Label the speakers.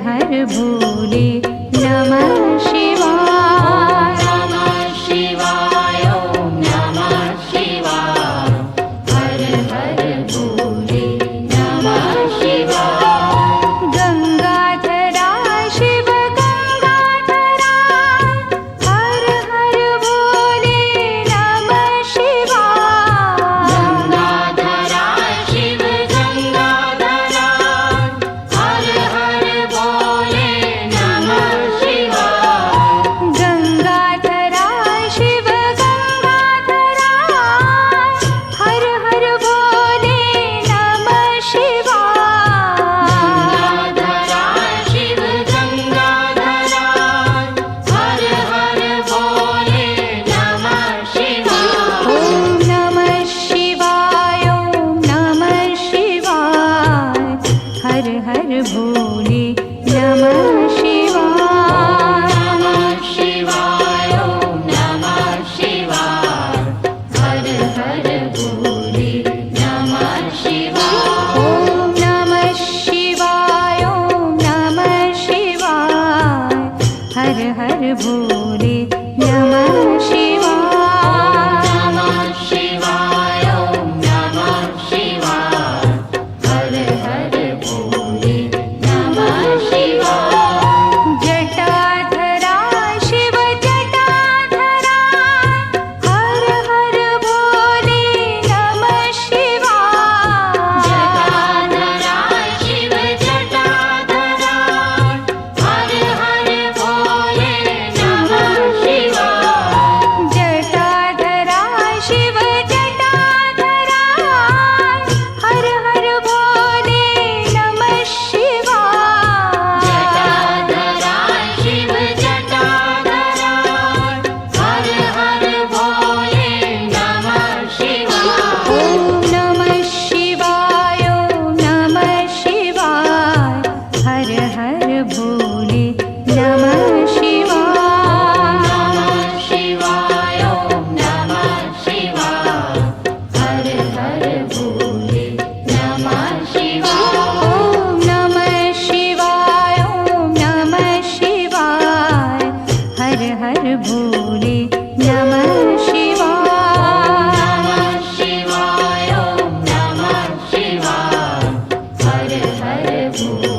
Speaker 1: हर भोले नमः शिवाय।
Speaker 2: नमः शिवाय ॐ नमः शिवाय। हर हर भोले नमः शिवाय।
Speaker 1: गंगाधरा शिव गंगाधरा हर हर भोले नमः शिवाय।
Speaker 2: गंगाधरा शिव गंगाधरा हर हर भोले नमः शिवाय।
Speaker 1: गंगाधरा शिव गंगाधरा हर हर भोले नमः शिवाय।
Speaker 2: गंगाधरा शिव गंगाधरा हर हर भोले नमः शिवाय।
Speaker 1: ॐ नमः शिवाय ॐ नमः शिवाय। हर हर भोले नमः शिवाय।
Speaker 2: नमः शिवाय ॐ नमः शिवाय। हर हर भोले नमः शिवाय।
Speaker 1: ॐ नमः शिवाय ॐ नमः शिवाय। हर हर भोले नमः शिवाय।
Speaker 2: नमः शिवाय ॐ नमः शिवाय। हर हर भोले नमः शिवाय।
Speaker 1: जटाधरा शिव जटाधरा हर हर भोले नमः शिवाय।
Speaker 2: जटाधरा शिव जटाधरा हर हर भोले नमः शिवाय।
Speaker 1: जटाधरा शिव जटाधरा हर हर भोले नमः शिवाय।
Speaker 2: जटाधरा शिव जटाधरा हर हर भोले नमः शिवाय।
Speaker 1: ॐ नमः शिवाय ॐ नमः शिवाय। हर हर भोले नमः शिवाय।
Speaker 2: नमः शिवाय ॐ नमः शिवाय। हर हर भोले नमः शिवाय।
Speaker 1: ॐ नमः शिवाय ॐ नमः शिवाय। हर हर भोले नमः शिवाय।
Speaker 2: नमः शिवाय ॐ नमः शिवाय। हर हर भोले